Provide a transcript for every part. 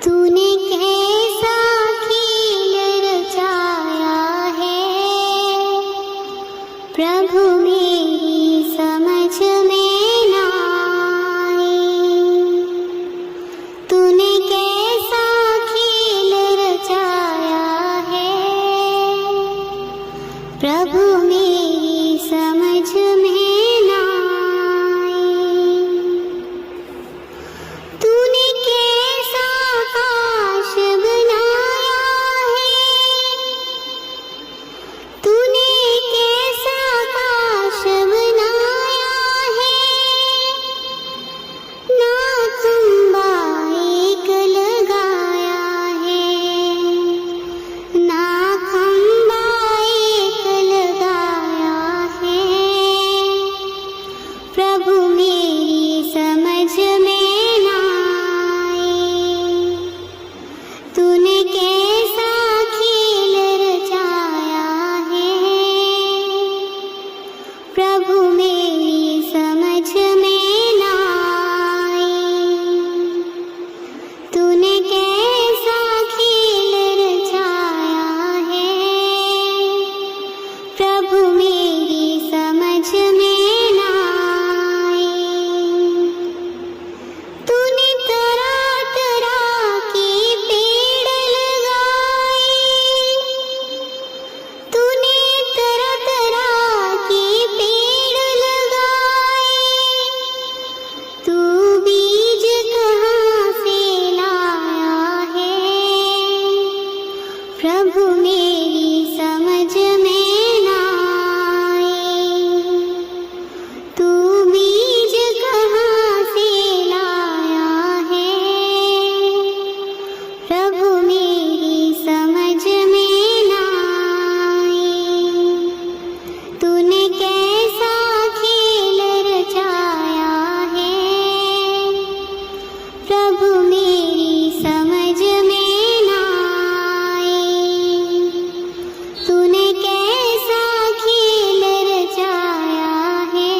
तूने कैसा खेल रचाया है प्रभु, मेरी समझ में ना आई। तूने कैसा खेल रचाया है प्रभु, मेरी समझ में ना आई। तूने कैसा आकाश बनाया है, तूने कैसा आकाश बनाया है, ना खंबा एक लगाया है, ना खंबा एक लगाया है प्रभु, मेरी समझ में ना आई। तूने कैसा खेल रचाया है प्रभु, मेरी समझ में ना आई। तूने कैसा खेल रचाया है प्रभु, मेरी समझ में ना आई। तूने तरह तरह के पेड़ लगाए, तूने तरह तरह के पेड़ लगाए, तू बीज कहाँ से लाया है प्रभु, मेरी समझ में ना आई। तू बीज कहाँ से लाया है प्रभु, मेरी समझ में ना आई। तूने कैसा खेल रचाया है प्रभु, मेरी समझ में ना आई। तूने कैसा खेल रचाया है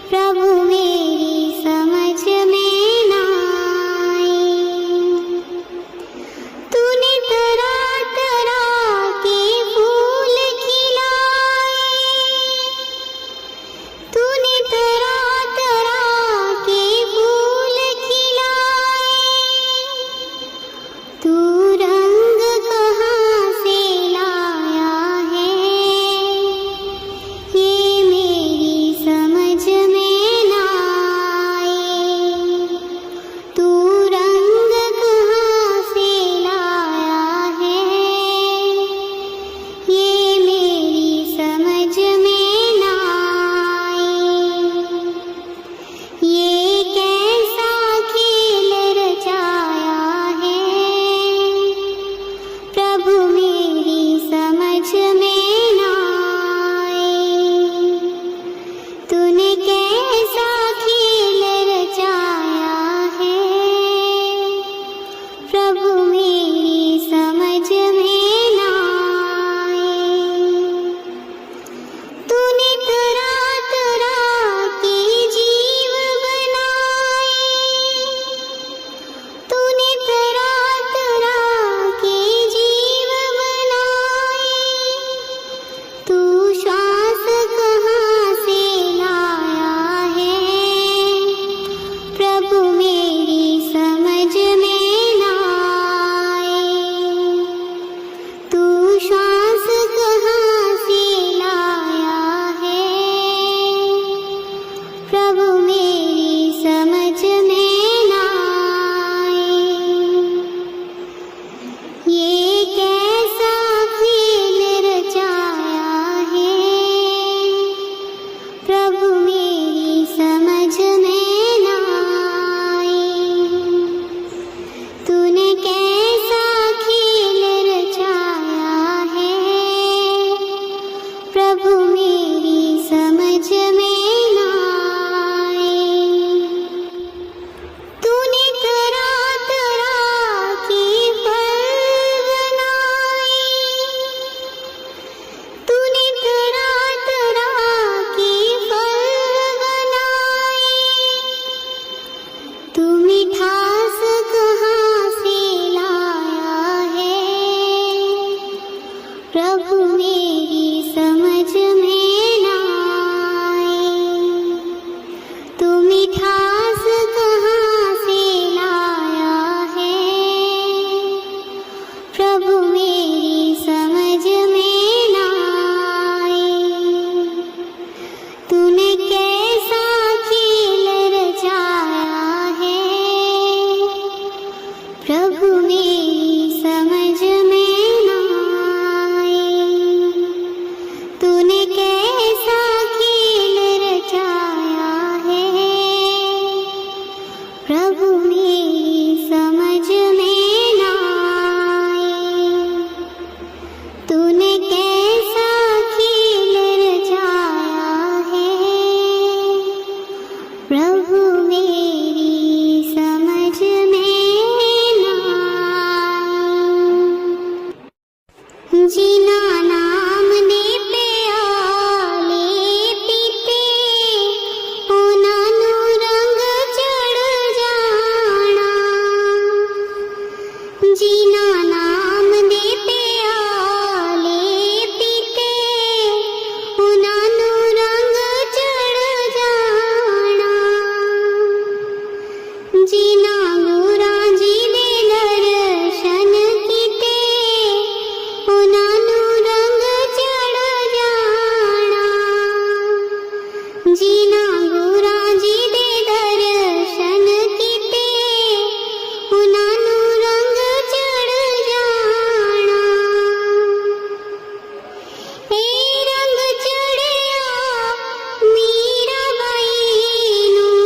प्रभु, मेरी समझ में ना आई। तूने तरह तरह के फूल खिलाए, तूने तरह तरह के फूल खिलाए, मेरी समझ में ना आए। तूने कैसा खेल रचाया है प्रभु मेरी समझ में ना आए। जीना नाम ने प्याले पीते ਉਹਨਾਂ ਨੂੰ ਰੰਗ ਚੜ ਜਾਣਾ। ਜੀਨਾ ਨਾਮ ਦੇ ਪਿਆਲੇ ਪੀਤੇ ਉਹਨਾਂ ਨੂੰ ਰੰਗ ਚੜ ਜਾਣਾ। ਜੀਨਾ ਗੁਰਾਂ ਜੀ ਦੇ ਦਰਸ਼ਨ ਕੀਤੇ ਉਹਨਾਂ ਨੂੰ ਰੰਗ ਚੜ ਜਾਣਾ। ਜੀਨਾ ਗੁਰਾਂ ਜੀ ਦੇ ਦਰਸ਼ਨ ਕੀਤੇ ਉਹਨਾਂ ਨੂੰ ਰੰਗ ਚੜ ਜਾਣਾ। ਇਹ ਰੰਗ ਚੜਿਆ ਮੀਰਾ ਬਾਈ ਨੂੰ।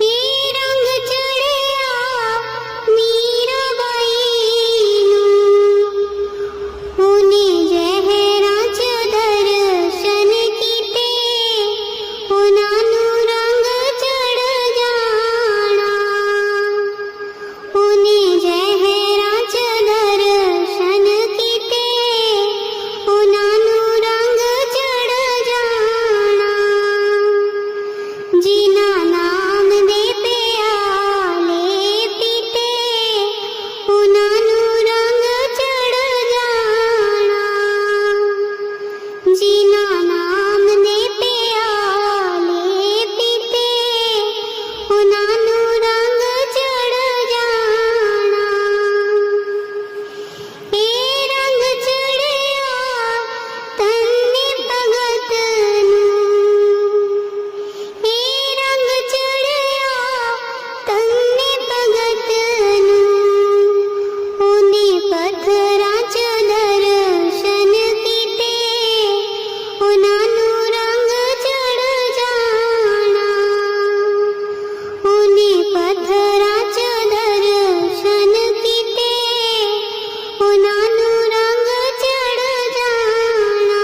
ਇਹ ਰੰਗ ਚੜਿਆ ਮੀਰਾ ਬਾਈ ਨੂੰ। ਉਹਨੇ ਜ਼ਹਿਰਾਂ 'ਚ ਦਰਸ਼ਨ ਕੀਤੇ ਉਹਨਾਂ ਨੂੰ ਰੰਗ ਚੜ ਜਾਣਾ। ਉਹਨੇ ਜ਼ਹਿਰਾਂ 'ਚ ਦਰਸ਼ਨ ਕੀਤੇ ਉਹਨਾਂ ਨੂੰ ਰੰਗ ਚੜ ਜਾਣਾ। ਜੀਨਾ ਨਾਮ ਦੇ ਪਿਆਲੇ ਪੀਤੇ ਉਹਨਾਂ ਨੂੰ ਰੰਗ ਚੜ ਜਾਣਾ। ਜੀਨਾ ਨਾਮ ਦੇ ਪਿਆਲੇ ਪੀਤੇ ਉਹਨਾਂ ਨੂੰ ਰੰਗ ਚੜ ਜਾਣਾ। ਇਹ ਰੰਗ ਚੜਿਆ ਤੰਨੇ ਭਗਤ ਨੂੰ। ਇਹ ਰੰਗ ਚੜਿਆ ਤੰਨੇ ਭਗਤ ਨੂੰ। ਉਹਨੇ ਪੱਥਰਾਂ 'ਚ ਦਰਸ਼ਨ ਕੀਤੇ ਉਹਨਾਂ ਨੂੰ ਰੰਗ ਚੜ ਜਾਣਾ। ਉਹਨੇ ਪੱਥਰਾਂ 'ਚ ਦਰਸ਼ਨ ਕੀਤੇ ਉਹਨਾਂ ਨੂੰ ਰੰਗ ਚੜ ਜਾਣਾ।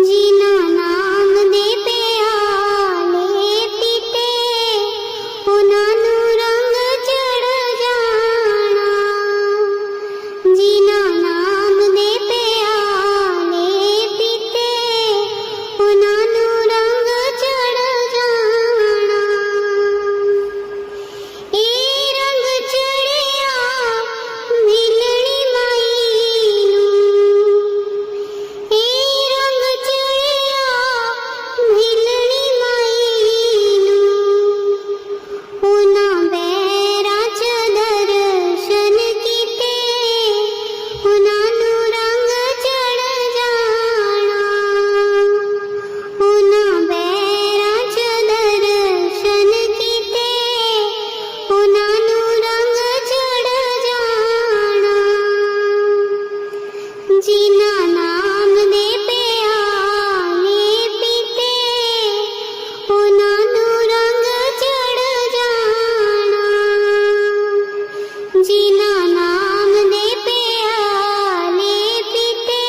ਜੀਨਾ ਨਾਮ ਦੇ ਪਿਆਲੇ ਪੀਤੇ ਉਹਨਾਂ ਨੂੰ ਰੰਗ ਚੜ ਜਾਣਾ। ਜੀਨਾ ਨਾਮ ਦੇ ਪਿਆਲੇ ਪੀਤੇ ਉਹਨਾਂ ਨੂੰ ਰੰਗ ਚੜ ਜਾਣਾ। ਇਹ ਰੰਗ ਚੜਿਆ ਮਿਲਣੀ ਮਾਈ ਨੂੰ। ਇਹ ਰੰਗ ਚੜਿਆ ਮਿਲਣੀ ਮਾਈ ਨੂੰ। ਉਹਨਾਂ ਬੈਰਾਂ 'ਚ ਦਰਸ਼ਨ ਕੀਤੇ ਉਹਨਾਂ ਨੂੰ ਰੰਗ ਚੜ ਜਾਣਾ। ਉਹਨਾਂ ਬੈਰਾਂ 'ਚ ਦਰਸ਼ਨ ਕੀਤੇ ਉਹਨਾਂ ਨੂੰ ਰੰਗ ਚੜ ਜਾਣਾ। ਜੀਨਾ ਨਾਮ ਦੇ ਪਿਆਲੇ ਪੀਤੇ ਉਹਨਾਂ ਨੂੰ ਰੰਗ ਚੜ ਜਾਣਾ। ਜੀਨਾ ਨਾਮ ਦੇ ਪਿਆਲੇ ਪੀਤੇ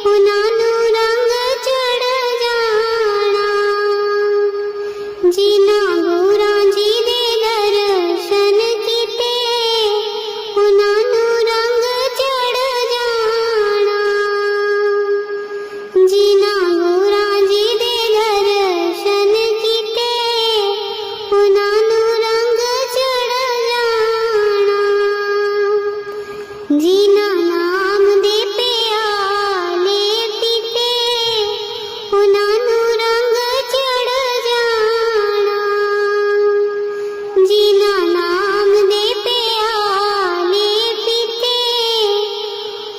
ਉਹਨਾਂ ਨੂੰ ਰੰਗ ਚੜ ਜਾਣਾ। ਜੀਨਾ ਗੁਰਾਂ ਜੀ ਦੇ ਦਰਸ਼ਨ ਕੀਤੇ ਉਹਨਾਂ ਨੂੰ ਰੰਗ ਚੜ ਜਾਣਾ। ਜੀਨਾ ਗੁਰਾਂ ਜੀ ਦੇ ਦਰਸ਼ਨ ਕੀਤੇ ਉਹਨਾਂ ਨੂੰ ਰੰਗ ਚੜ ਜਾਣਾ। ਜੀਨਾ ਨਾਮ ਦੇ ਪਿਆਲੇ ਪੀਤੇ ਉਹਨਾਂ ਨੂੰ ਰੰਗ ਚੜ ਜਾਣਾ। ਜੀਨਾ ਨਾਮ ਦੇ ਪਿਆਲੇ ਪੀਤੇ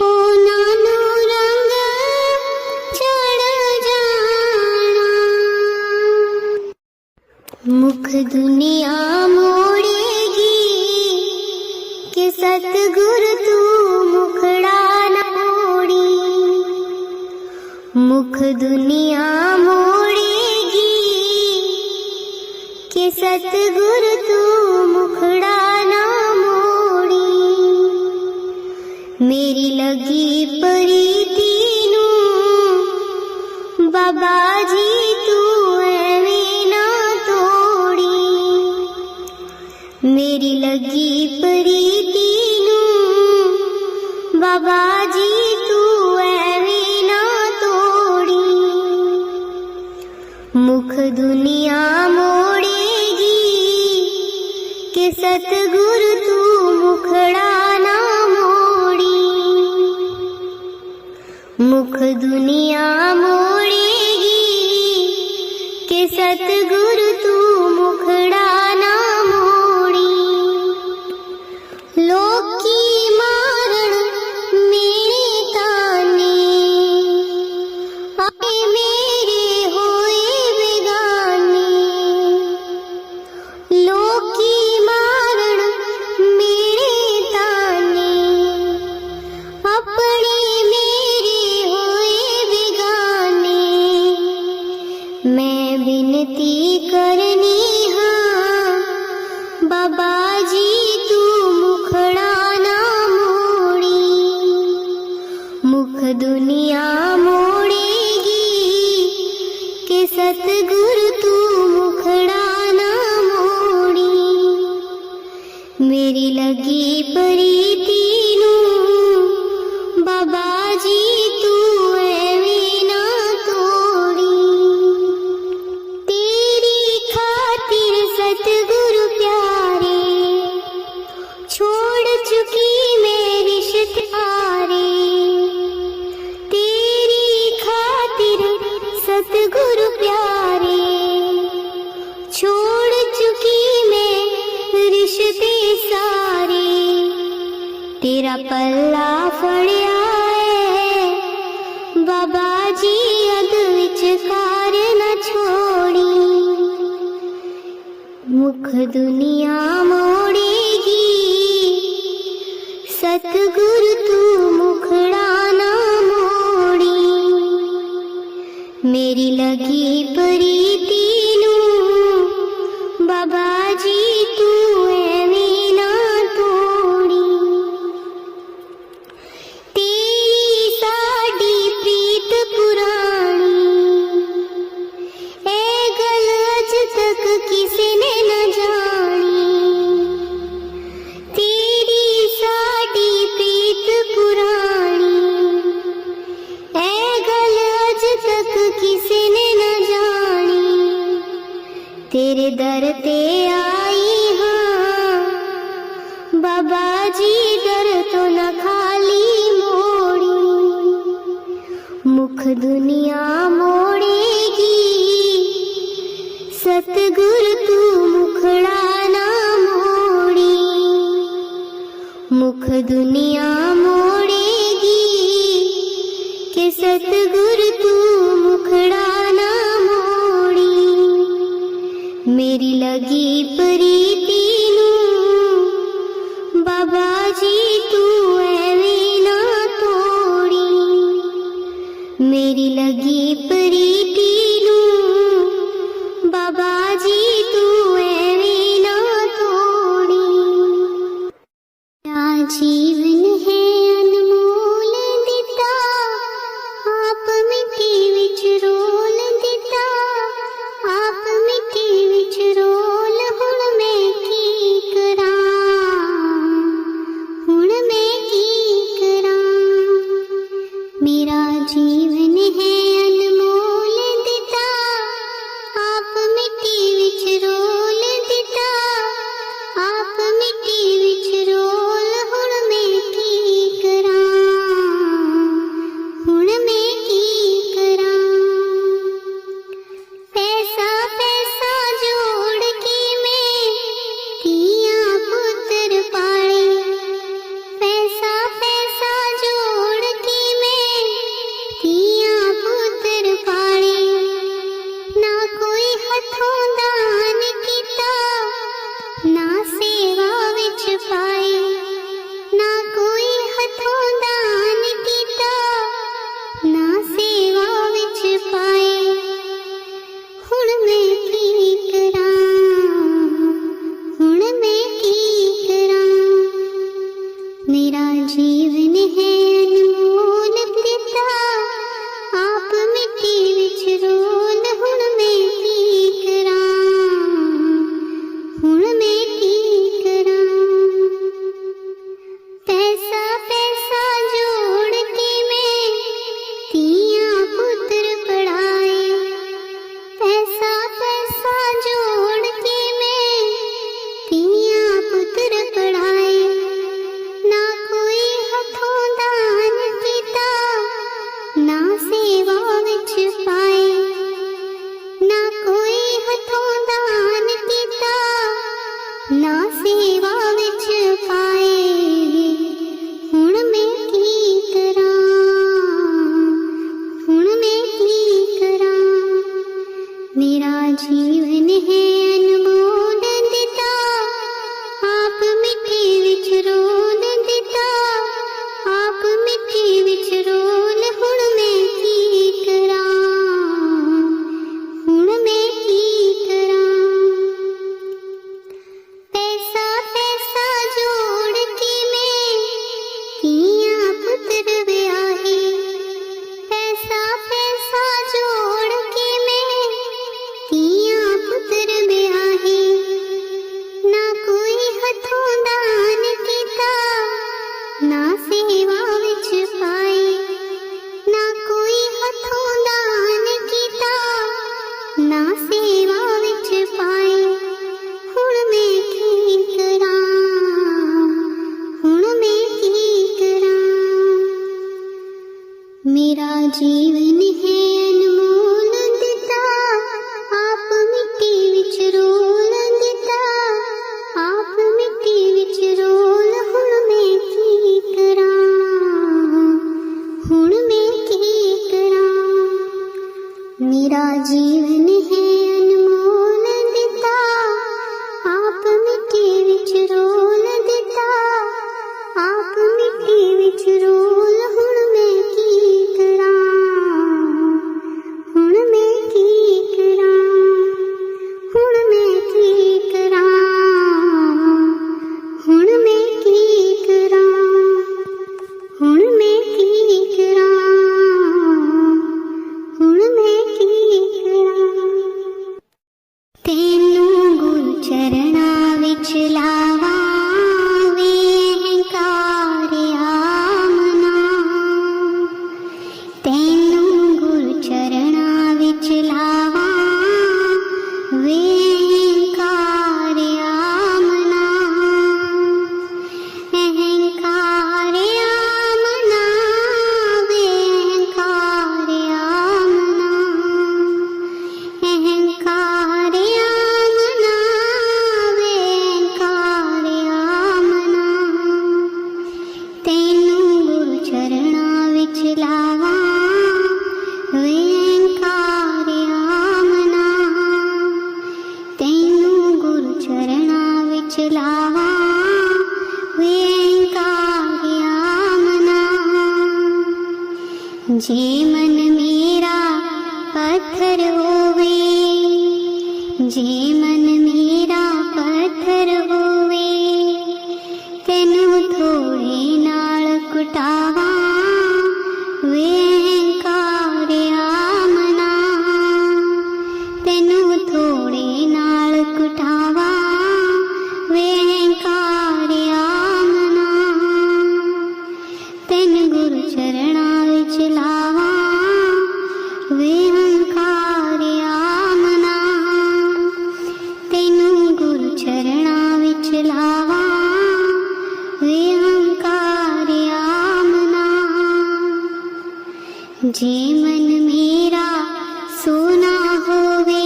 ਉਹਨਾਂ ਨੂੰ ਰੰਗ ਚੜ ਜਾਣਾ। ਮੁਖ ਦੁਨੀਆ ਮੋੜੇਗੀ ਕਿ ਸਤਿਗੁਰ ਤੂੰ ਮੁਖੜਾ ਨਾ ਮੋੜੀ। मुख दुनिया मोड़ेगी कि के सतगुरु तू मुखड़ा ना मोड़ी। मेरी लगी प्रीति नू बाबा जी तू एवें ना तोड़ी। मेरी लगी प्रीति नू बाबा जी तू एवें ना तोड़ी। मुख दुनिया मोड़ेगी के सतगुरु तू मुखड़ा ना मोड़ी। मुख दुनिया मोड़ेगी के सतगुरु तू मुखड़ा ना मोड़ी। लोक की मारण मेरे ताने आए मेरे होए बेगाने। लोक की मारण मेरे ताने अपने मेरे होए बेगाने। मैं विनती करनी हाँ बाबा जी तू मुखड़ा ना मोड़ी। मुख दुनिया मोड़ेगी के सतगुरु तू मुखड़ा ना मोड़ी। मेरी लगी प्रीति नू बाबा जी तू एवें ना तोड़ी। तेरी खातिर सतगुरु प्यारे छोड़ चुकी मैं रिश्तेदारे। तेरी खातिर सतगुरु प्यारे छोड़ चुकी मैं रिश्ते सारे। तेरा पल्ला फड़िया है बाबा जी अद विचकार न छोड़ी। मुख दुनिया मोड़ेगी सतगुरु तू मुखड़ा ना मोड़ी। मेरी लगी प्रीति नू बाबा जी तू एवें ना तोड़ी। तेरी साडी प्रीत पुरानी ए गल अज तक किसी ने न जानी। तेरी साडी प्रीत पुरानी ए गल अज तक किसी ने न जानी। तेरे दर ते आई हाँ बाबा जी दर तो न खाली मोड़ी। मुख दुनिया मोड़ेगी सतगुरु तू मुखड़ा ना मोड़ी। मुख दुनिया मोड़ेगी के सतगुरु तू मुखड़ा ना मोड़ी। मेरी लगी प्रीति नू बाबा जी तू एवें ना तोड़ी। मेरी लगी प्रीति नू बाबा जी तू एवें ना तोड़ी। मेरा जीवन है अनमोल दिता आप मिट्टी विच रोल दिता। आप मिट्टी विच रोल हुण मैं की करां। हुण मैं की करां। मेरा जीवन है अनमोल चरणां विच लावां वे अहंकारिया मना। जे मन मेरा पत्थर होवे, जे मन मेरा पत्थर होवे, तैनूं थोड़े नाल कुटावां वे अहंकारिया मना। तैनूं थोड़े नाल कुटावां वे अहंकारिया मना। तैनूं गुरु चरणां विच लावां वे अहंकारिया मना। तैनूं गुरु चरणां विच लावां वे अहंकारिया मना। जे मन मेरा सोना होवे,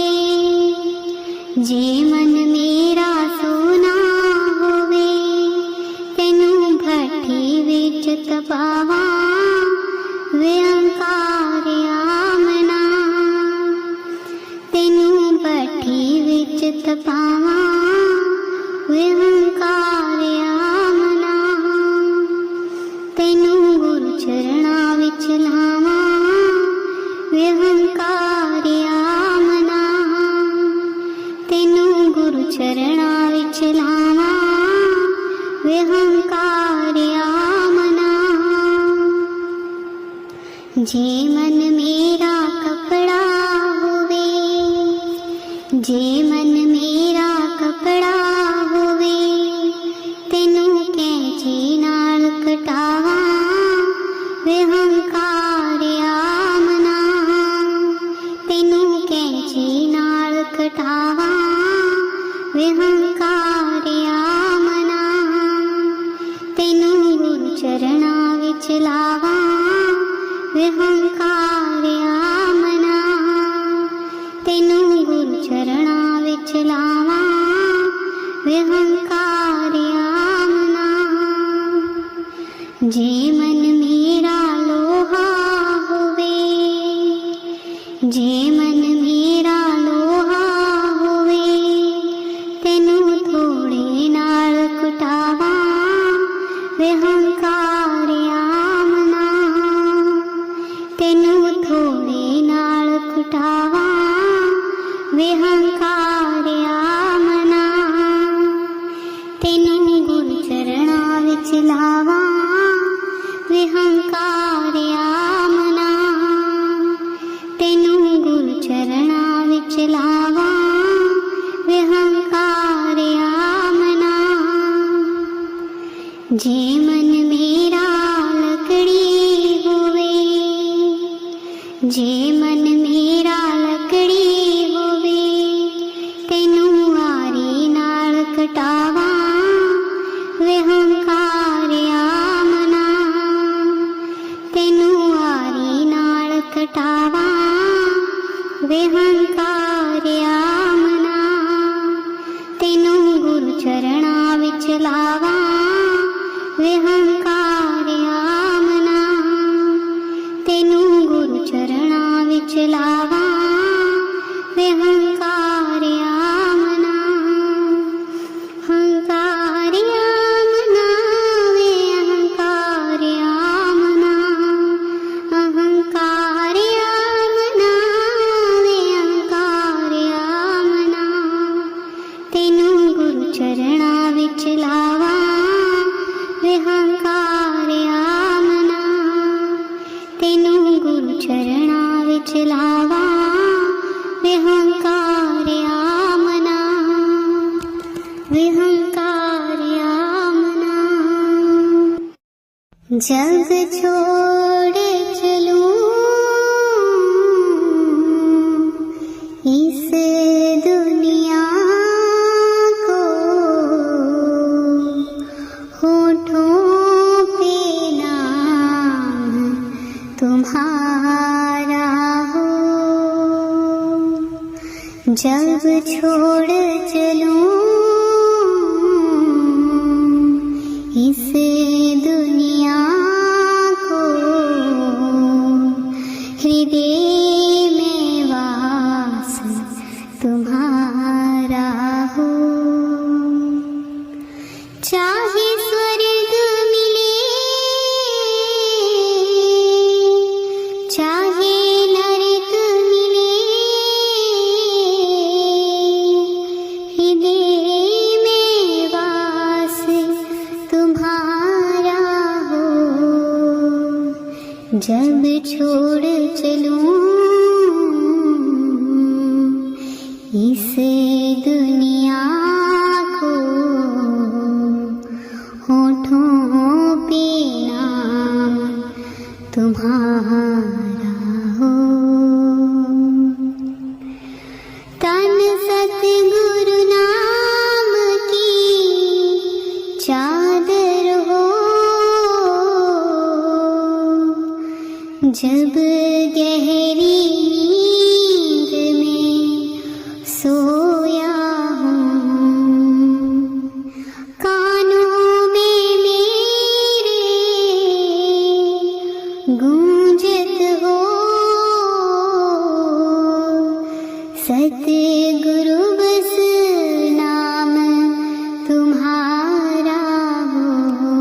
जे मन मेरा सोना होवे, तैनूं भट्ठी विच तपावां वे अहंकारिया मना। तैनूं भट्ठी विच तपावां वे अहंकारिया मना। तैनूं गुरु चरणां विच लावां वे अहंकारिया मना। तैनूं गुरु चरणां विच लावां वे अहंकारिया मना। जे मन मेरा कपड़ा होवे, जे मन मेरा कपड़ा होवे, तैनूं कैंची नाल कटावां वे अहंकारिया मना। तैनूं कैंची नाल कटावां वे अहंकारिया मना। तैनूं गुरु चरणां विच लावां वे अहंकारिया मना। तैनूं गुरु चरणां विच लावां वे अहंकारिया मना। जे मन मेरा लोहा होवे, जे मन मेरा लोहा होवे, तैनूं थोड़े नाल कुटावां वे अहंकारिया मना। तैनूं थोड़े नाल कुटावां वे अहंकारिया मना। तैनूं गुरु चरणां विच लावां वे अहंकारिया मना। तैनूं गुरु चरणां विच लावां वे अहंकारिया मना। जे मन मेरा लकड़ी होवे, जे मन मेरा लकड़ी होवे, तैनूं आरी नाल कटावां वे अहंकारिया मना। तैनूं आरी नाल कटावां वे अहंकारिया मना। तैनूं गुरु चरणां विच लावां वे अहंकारिया मना। तैनूं गुरु चरणां विच लावां वे अहंकारिया मना। अहंकारिया मना वे अहंकारिया मना। अहंकारिया मना वे अहंकारिया मना। तैनूं गुरु चरणां विच लावां वे अहंकारिया मना। तैनूं गुरु चरणां विच लावां वे अहंकारिया मना। वे अहंकारिया मना। जग छोड़ चलूं इस दुनिया को, होठों पे नाम तुम्हारा हो। जब छोड़ चलूं इस दुनिया को, हृदय में वास तुम्हारा हो। जब छोड़ चलूं इस दुनिया को, होठों पे नाम तुम्हारा हो। तन सतगुरु नाम की चादर हो, जब गहरी नींद में सोया हूँ, कानों में मेरे गूंजत हो सतगुरु बस नाम तुम्हारा हो।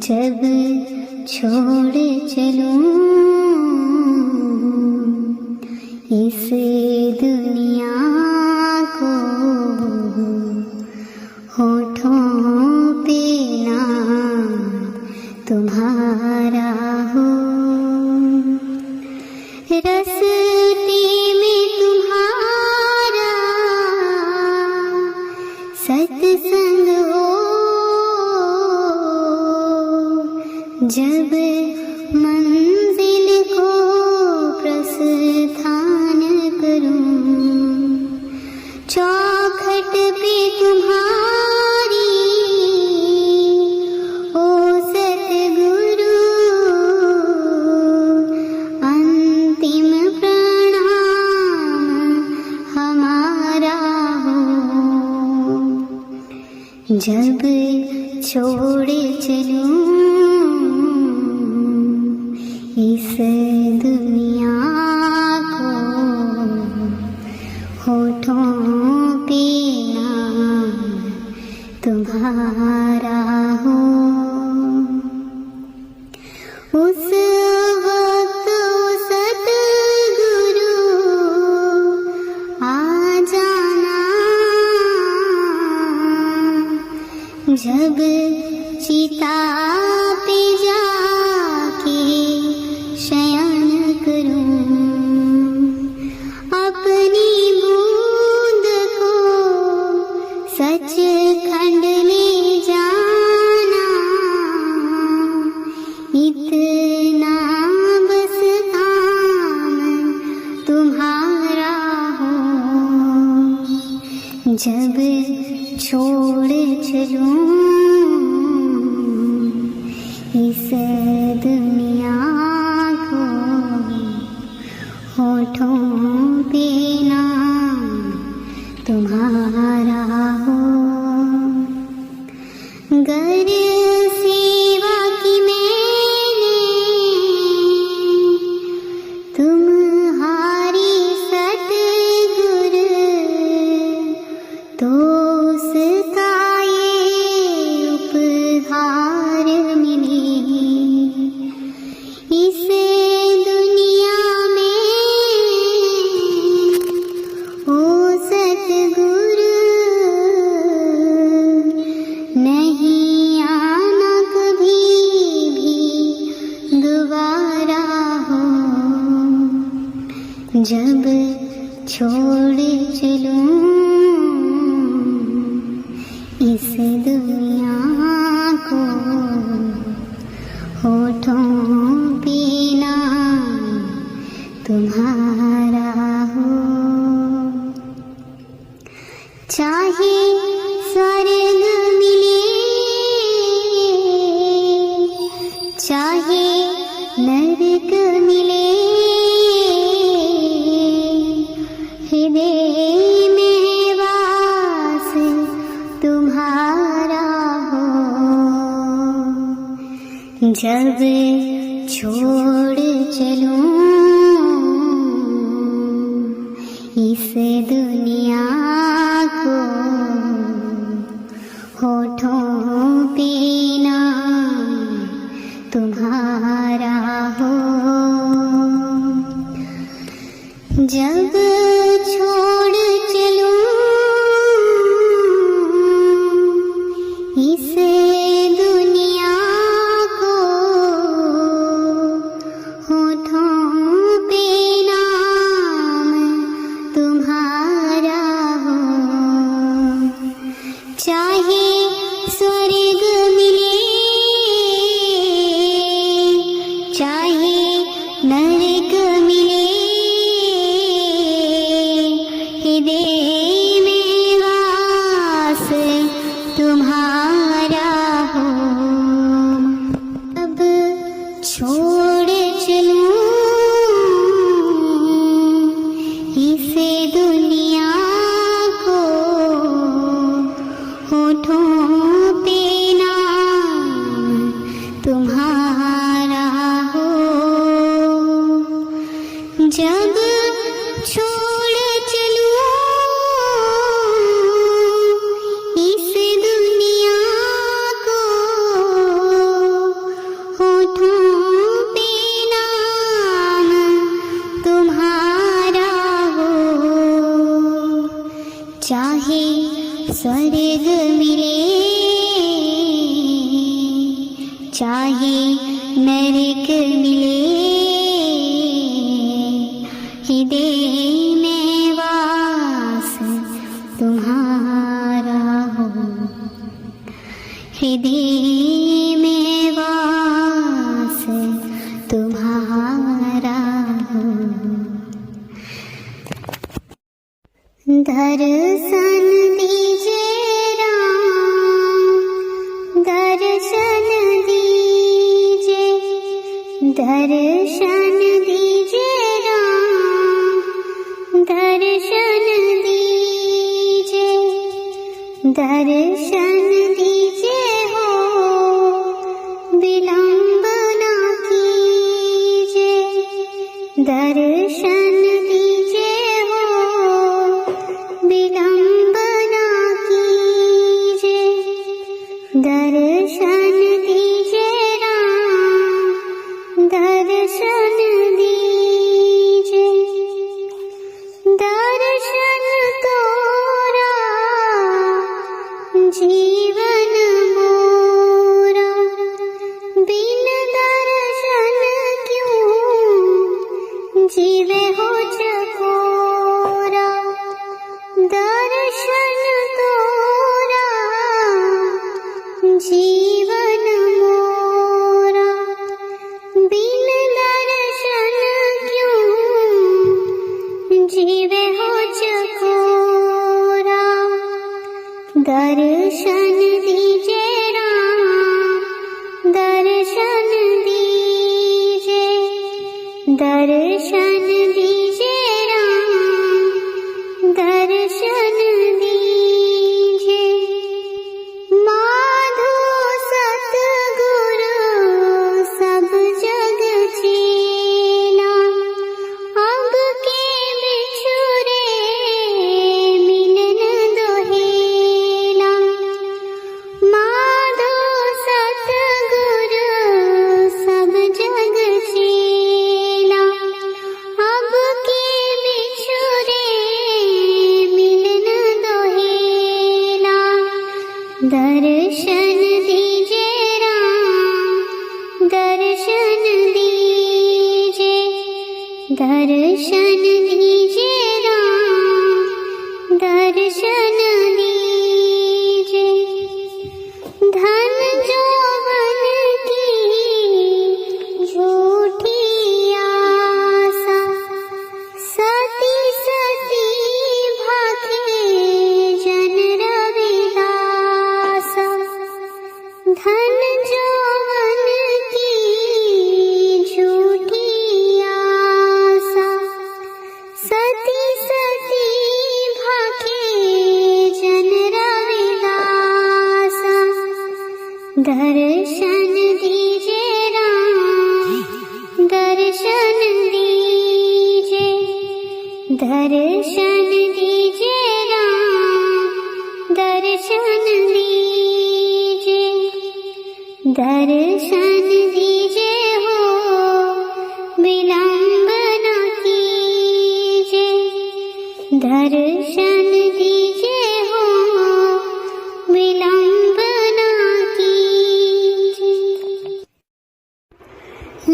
जब छोड़ चलूं इस दुनिया को, होठों पे नाम तुम्हारा हो। रस्ते में तुम्हारा सत्संग हो, जब मंजिल को प्रस्थान करूं, चौखट पे तुम्हारी ओ सतगुरु अंतिम प्रणाम हमारा हो। जब छोड़ चलूं इस दुनिया को, होठों पे नाम तुम्हारा हो। उस वक्त सतगुरु आ जाना, जब चिता पे जाके शयन करूं, अपनी बूंद को सचखंड ले जाना, इतना बस काम तुम्हारा हो। जब छोड़ चलूं इस दुनिया को, होठों पे नाम तुम्हारा हो। गर सेवा की मैंने तुम्हारी सतगुरु, तो उसका ये उपहार मिले। इस दुनिया में ओ सतगुरु नहीं आना कभी भी दोबारा हो। जब छोड़ चलूं इस दुनिया को, होठों पे नाम तुम्हारा हो। चाहे स्वर्ग मिले, चाहे नरक मिले, हृदय में वास तुम्हारा हो। जब छोड़ चलूं इस दुनिया को, होठों पे नाम तुम्हारा हो। जब छोड़ चलूं इस दुनिया को, स्वर्ग मिले, चाहे नरक मिले, हृदय में वास तुम्हारा हो, हृदय में वास तुम्हारा हो। दर्शन दीजिए राम, दर्शन दीजिए, दर्शन दीजिए राम, दर्शन दीजिए, दर्शन दीजिए हो, विलंब ना कीजिए, दर्शन दीजिए हो, विलंब ना कीजिए, दर्शन दीजिए राम, दर्शन दीजिए, दर्शन तोरा जीवन मोरा, बिन दर्शन क्यों जीवे हो चकोरा, दर्शन तोरा जीवन मोरा, बिन दर्शन क्यों जीवे हो चकोरा। दर्शन दीजिए राम, दर्शन दीजिए, दर्शन दीजिए राम, दर्शन दीजिए। माधो सतगुरु सब जग चेला, अब के बिछुरे मिलन दोहेला। माधो सतगुरु सब जग चेला, अब के बिछुरे मिलन दोहेला। दर्शन दीजिए राम, दर्शन दीजिए, दर्शन दीजिए राम, दर्शन दीजिए। धन जौवन की झूठी आशा, सती सती भागे जन रविदासा। धन जौवन की झूठी आशा, सती सती भागे जन रविदासा। दर्शन दीजिए राम, दर्शन दीजिए, दर्शन दीजिए राम, दर्शन दीजिए, दर्शन दीजिए हो, विलंब न कीजिए, दर्शन दीजिए हो, विलंब न कीजिए।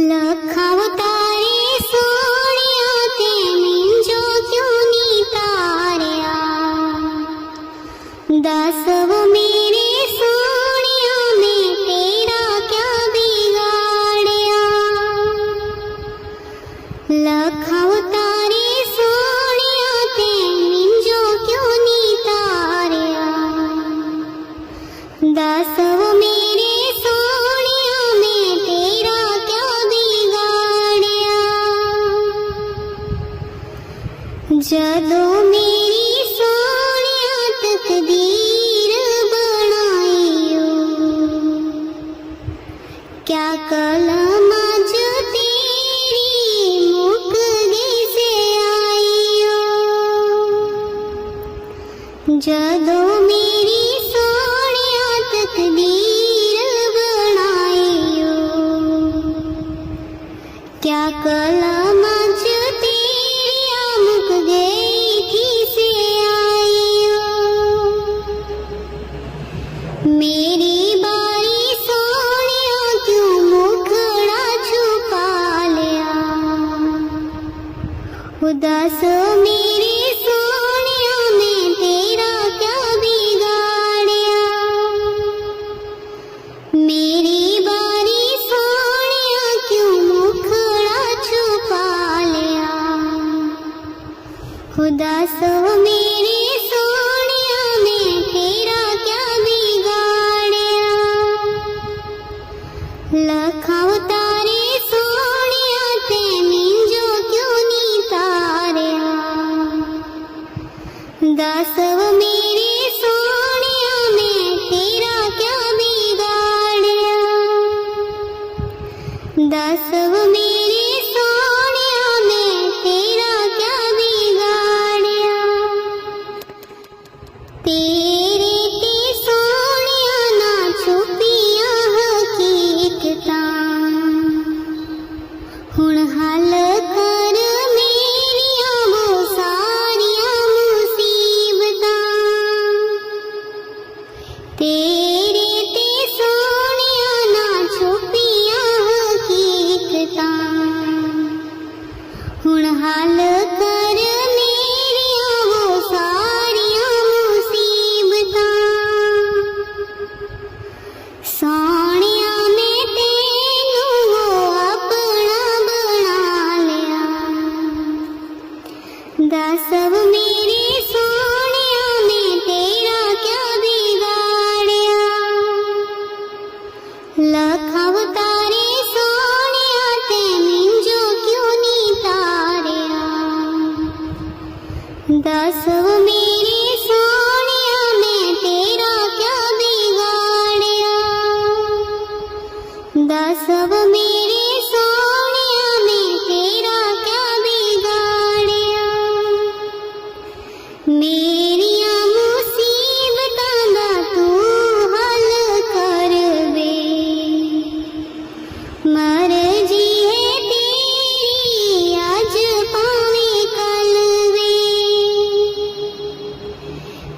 लखा अवतारे सोनिया ते मिंजो क्यों नी तारिया, दसव मेरे सोनिया में तेरा क्या बिगाड़िया। लखा अवतारे सोनिया ते मिंजो क्यों नी तारिया, दसव मेरे सोनिया में तेरा क्या बिगाड़िया। जदों मेरी सोनिया तकदीर बनाइयो, क्या कलम जो तेरी मुकदे से आइयो। जदों मेरी सोनिया तकदीर बनाइयो, क्या कलम जो तेरी मुक गई थी से आइयो। तेरे ते सोनिया ना छुपियां हकीकतां हुण हल कर मेरियां हो सारियां मुसीबतां। सोनिया मैं तेनू हो अपना बना लिया, दस अब मेरे सोनिया मैं तेरा क्या बिगाड़िया। लखां तारे सोनिया ते मिंजो क्यों नी तारिया, दस अब मेरे सोनिया मैं तेरा क्या बिगाड़िया। दस अब मेरे सोनिया मैं तेरा क्या बिगाड़िया। मेरियां मुसीबतां दा तू हल कर वे, मर्जी है तेरी अज भावें कल वे।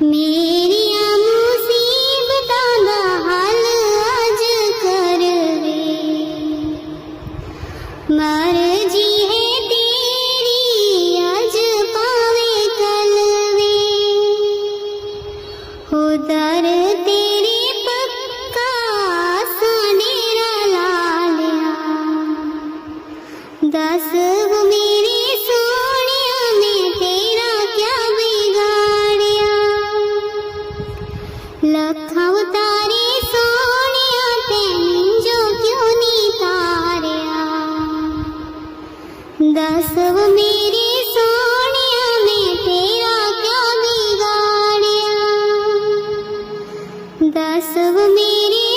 मेरियां मुसीबतां दा हल अज कर वे, मर्जी है तेरी अज भावें कल वे। हो दर तेरे पक्का असां डेरा ला लिया, दस वो मेरे सोनिया मैं तेरा क्या बिगाड़िया। लखां तारे सोनिया ते मिंजो क्यों नी तारिया, दस वो मेरे सोनिया मैं तेरा क्या बिगाड़िया। दस वो मेरे